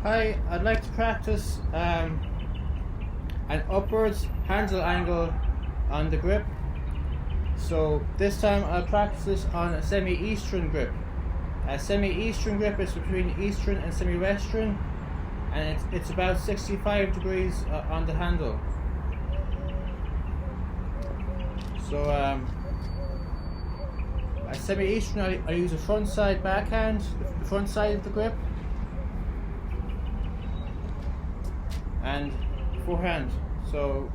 Hi, I'd like to practice an upwards handle angle on the grip. So this time I'll practice this on a semi-eastern grip. A semi-eastern grip is between eastern and semi-western, and it's about 65 degrees on the handle. So a semi-eastern, I use a frontside backhand, the front side of the grip, and forehand. So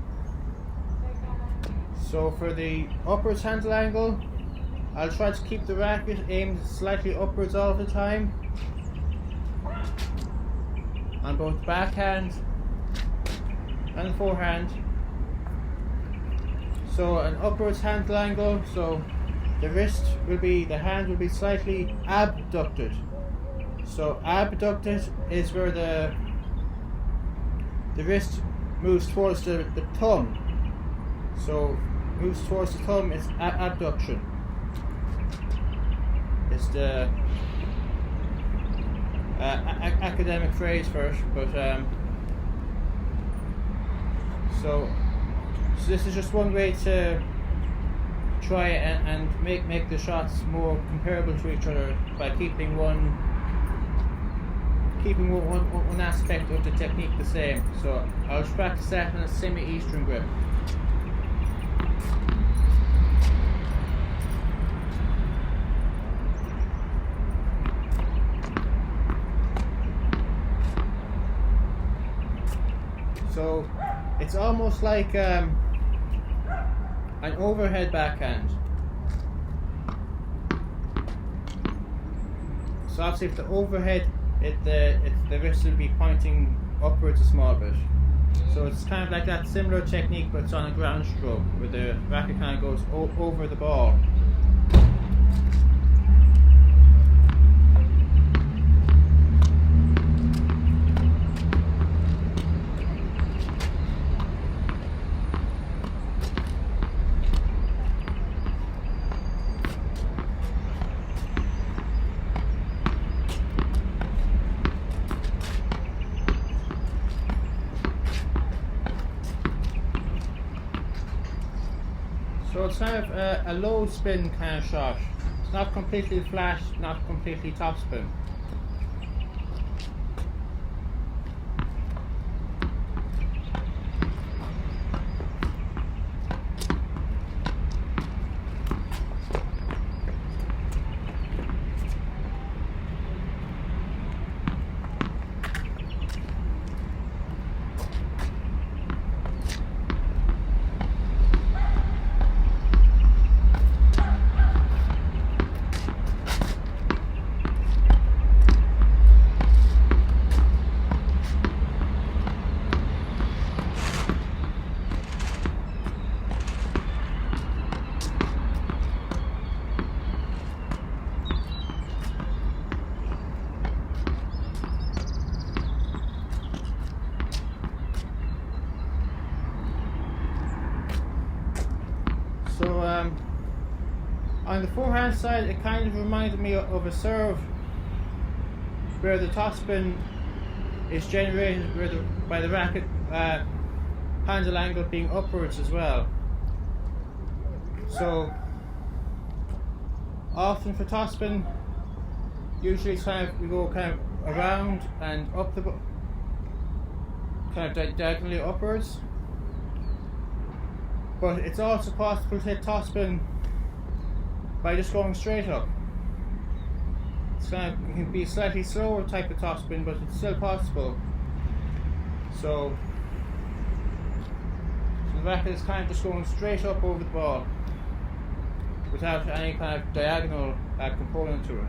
for the upwards handle angle, I'll try to keep the racket aimed slightly upwards all the time on both backhand and forehand. So an upwards handle angle, so the hand will be slightly abducted. So abducted is where the wrist moves towards the thumb. So moves towards the thumb is abduction. It's the academic phrase for it, but so this is just one way to try and make the shots more comparable to each other by keeping one aspect of the technique the same. So I'll practice that in a semi-eastern grip. So it's almost like an overhead backhand. So obviously if the overhead, the wrist will be pointing upwards a small bit. So it's kind of like that similar technique, but it's on a ground stroke where the racket kind of goes over the ball. So it's kind of a low spin kind of shot. It's not completely flat, not completely top spin. So on the forehand side, it kind of reminded me of a serve where the topspin is generated by the racket handle angle being upwards as well. So often for topspin, usually it's we go kind of around and up the kind of diagonally upwards. But it's also possible to hit topspin by just going straight up. It can be a slightly slower type of topspin, but it's still possible. So the racket is kind of just going straight up over the ball without any kind of diagonal component to it.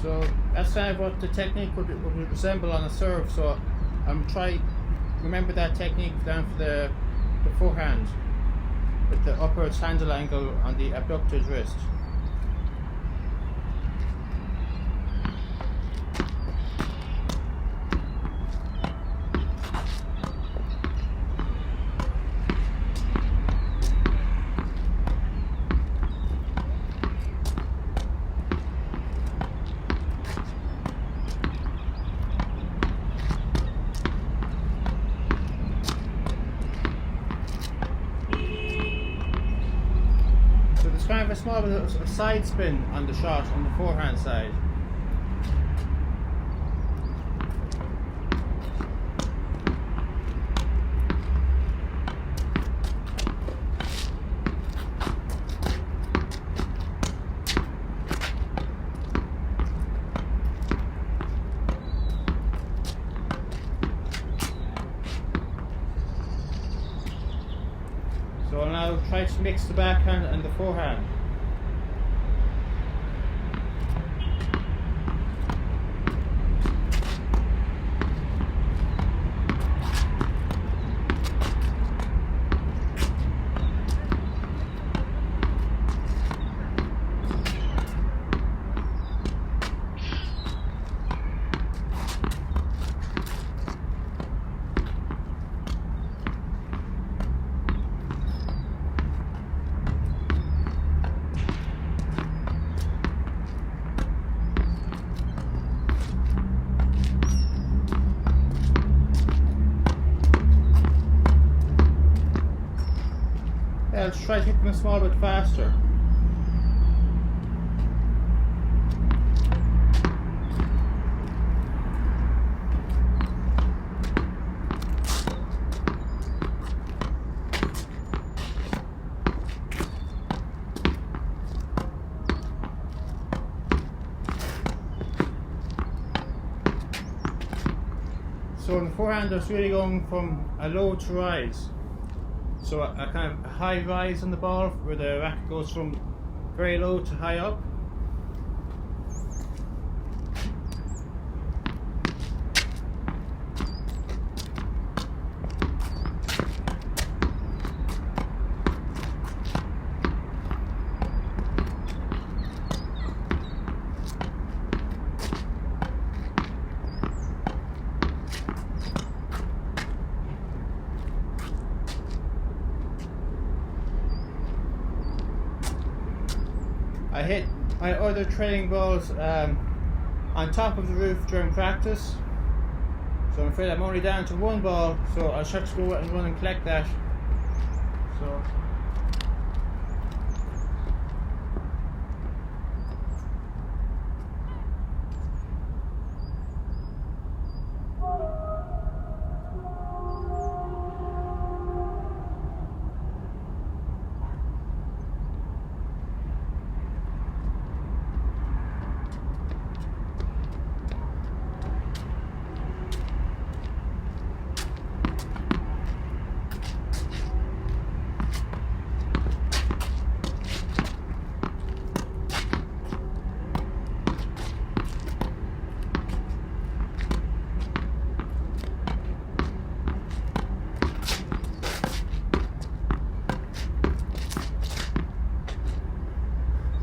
So that's kind of what the technique would resemble on a serve. So I'm trying remember that technique down for the the forehand with the upwards handle angle on the abducted wrist. Kind of a small bit of side spin on the shot on the forehand side. So I'll now try to mix the backhand and the forehand. I'll try to hit them a small bit faster. So in the forehand, it's really going from a low to rise. So a kind of high rise on the ball where the racket goes from very low to high up. I hit my other trailing balls on top of the roof during practice, so I'm afraid I'm only down to one ball, so I'll have to go out and run and collect that.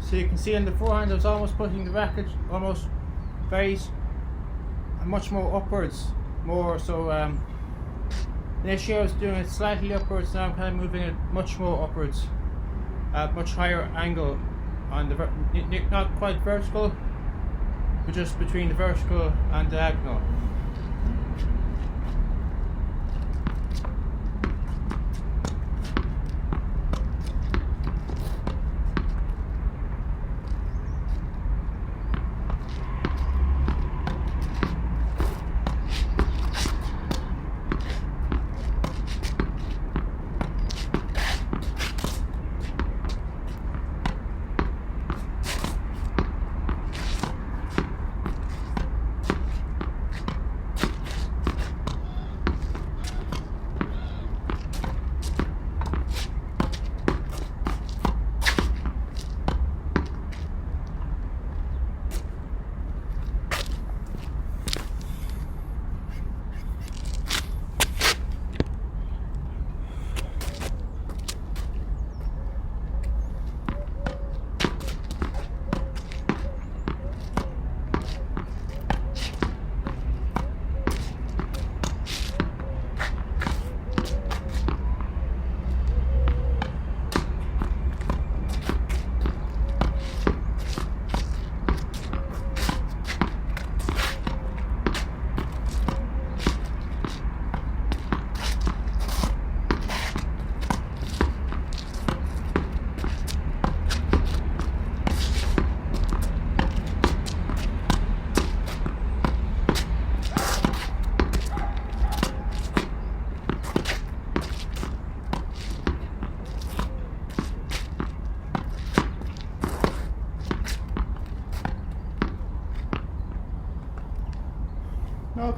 So you can see on the forehand I was almost putting the racket almost much more upwards, more so initially I was doing it slightly upwards, now I'm kind of moving it much more upwards at much higher angle on the not quite vertical, but just between the vertical and diagonal.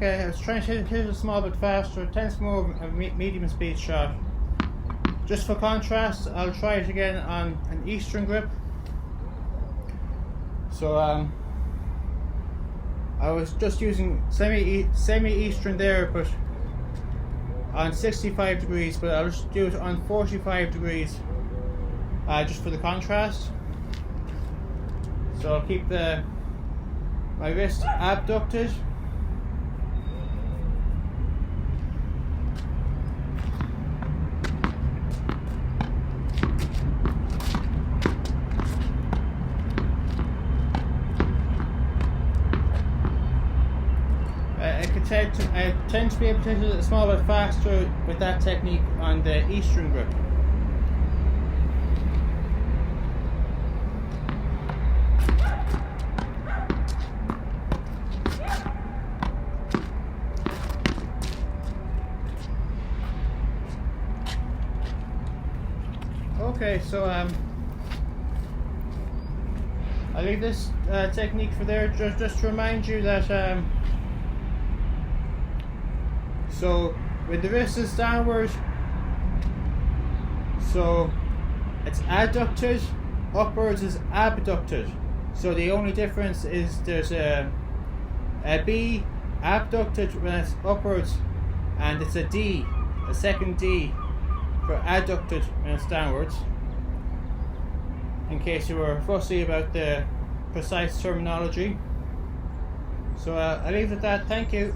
Okay, I was trying to hit it a small bit faster. It tends more of a medium speed shot. Just for contrast, I'll try it again on an Eastern grip. So I was just using semi-Eastern there, but on 65 degrees, but I'll just do it on 45 degrees, just for the contrast. So I'll keep my wrist abducted. I tend to be able to hit it a small bit faster with that technique on the Eastern grip. Okay, so I'll leave this technique for there, just to remind you that so with the wrist is downward, so it's adducted, upwards is abducted. So the only difference is there's a B abducted when it's upwards, and it's a D, a second D for adducted when it's downwards, in case you were fussy about the precise terminology. So I'll leave it at that. Thank you.